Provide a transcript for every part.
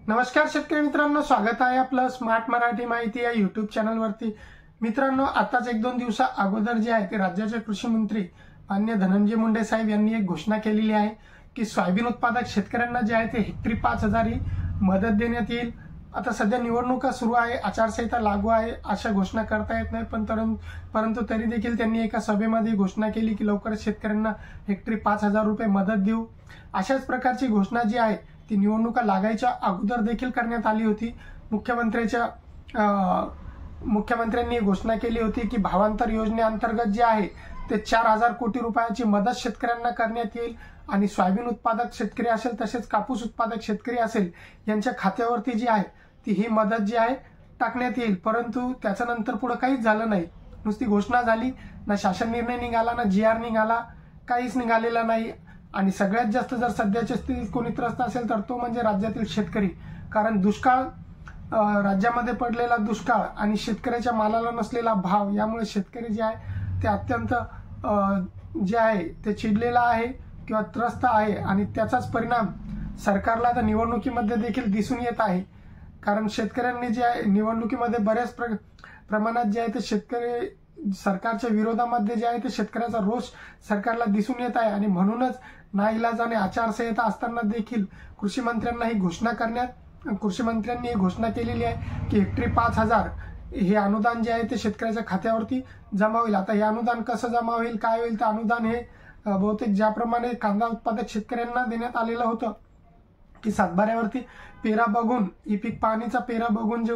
नमस्कार शेतकरी मित्रांनो, स्वागत आहे आपलं स्मार्ट मराठी माहिती या यूट्यूब चॅनलवरती। मित्रांनो, आताच एक दोन दिवसा अगोदर जे आहे ते राज्याचे कृषी मंत्री माननीय धनंजय मुंडे साहेब यांनी एक घोषणा केलेली आहे की सोयाबीन उत्पादक शेतकऱ्यांना जे आहे ते हेक्टरी 5,000 ही मदत देण्यात येईल। आता सध्या निवडणुका सुरू आहे, आचारसंहिता लागू आहे, अशा घोषणा करता येत नाही, परंतु तरी देखील त्यांनी एका सभेमध्ये घोषणा केली की लवकरच शेतकऱ्यांना हेक्टरी 5,000 रुपये मदत देऊ। अशाच प्रकारची घोषणा जी आहे ती निवडणुका लागायच्या अगोदर देखील करण्यात आली होती। मुख्यमंत्र्यांनी घोषणा केली होती की भावांतर योजनेअंतर्गत जे आहे ते 4,000 कोटी रुपयाची मदत शेतकऱ्यांना करण्यात येईल आणि सोयाबीन उत्पादक शेतकरी असेल तसेच कापूस उत्पादक शेतकरी असेल यांच्या खात्यावरती जी आहे ती ही मदत जी आहे टाकण्यात येईल। परंतु त्याच्यानंतर पुढे काहीच झालं नाही, नुसती घोषणा झाली, ना शासन निर्णय निघाला, ना GR निघाला, काहीच निघालेला नाही। आणि सगळ्यात जास्त जर सध्याच्या स्थितीत कोणी त्रस्त असेल तर तो म्हणजे राज्यातील शेतकरी, कारण दुष्काळ, राज्यामध्ये पडलेला दुष्काळ आणि शेतकऱ्याच्या मालाला नसलेला भाव यामुळे शेतकरी जे आहे ते अत्यंत जे आहे ते चिडलेला आहे किंवा त्रस्त आहे आणि त्याचाच परिणाम सरकारला आता निवडणुकीमध्ये देखील दिसून येत आहे। कारण शेतकऱ्यांनी जे आहे निवडणुकीमध्ये बऱ्याच प्रमाणात जे आहे ते शेतकरी सरकारच्या विरोधामध्ये जे आहे ते शेतकऱ्याचा रोष सरकारला दिसून येत आहे आणि म्हणूनच नाईलाजाने आचारसंहिता असताना देखील कृषी मंत्र्यांनी घोषणा केलेली आहे की हेक्टरी 5,000 हे अनुदान जे आहे ते शेतकऱ्याच्या खात्यावरती जमा होईल। आता हे अनुदान कसं जमा होईल, काय होईल, तर अनुदान हे बहुतेक ज्याप्रमाणे कांदा उत्पादक शेतकऱ्यांना देण्यात आलेलं होतं की सातबाऱ्यावरती पेरा बघून, ई पीक पाहणीचा पेरा बघून जे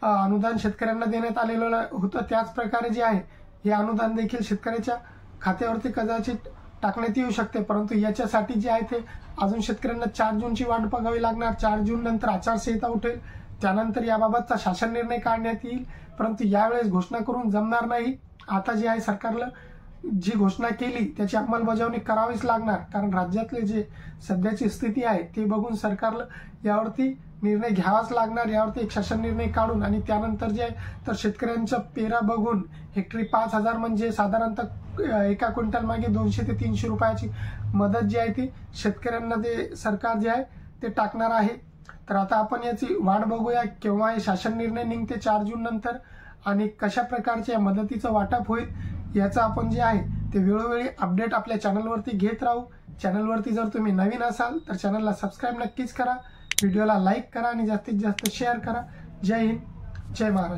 अनुदान शेतकऱ्यांना देण्यात आलेलं होतं त्याच प्रकारे जे आहे हे अनुदान देखील शेतकऱ्याच्या खात्यावरती कदाचित टाकण्यात येऊ शकते। परंतु याच्यासाठी जे आहे ते अजून शेतकऱ्यांना 4 जूनची वाट बघावी लागणार। 4 जून नंतर आचारसंहिता उठेल, त्यानंतर याबाबतचा शासन निर्णय काढण्यात येईल, परंतु यावेळेस घोषणा करून जमणार नाही। आता जे आहे सरकारला जी घोषणा केली त्याची अंमलबजावणी करावीच लागणार, कारण राज्यातले जे सध्याची स्थिती आहे ते बघून सरकारला यावरती निर्णय घ्यावाच लागणार, यावरती एक शासन निर्णय काढून। आणि त्यानंतर जे आहे तर शेतकऱ्यांचा पेरा बघून हेक्टरी 5,000 म्हणजे साधारणतः एका क्विंटल मागे 200 ते 300 रुपयाची मदत जी आहे ती शेतकऱ्यांना ते सरकार जे आहे ते टाकणार आहे। तर आता आपण याची वाट बघूया केव्हा हे शासन निर्णय निघते 4 जून नंतर आणि कशा प्रकारच्या मदतीचं वाटप होईल याचं आपण जे आहे ते वेळोवेळी अपडेट आपल्या चॅनलवरती घेत राहू। चॅनलवरती जर तुम्ही नवीन असाल तर चॅनलला सबस्क्राईब नक्कीच करा, व्हिडिओला लाईक करा आणि जास्तीत जास्त शेअर करा। जय हिंद, जय महाराष्ट्र।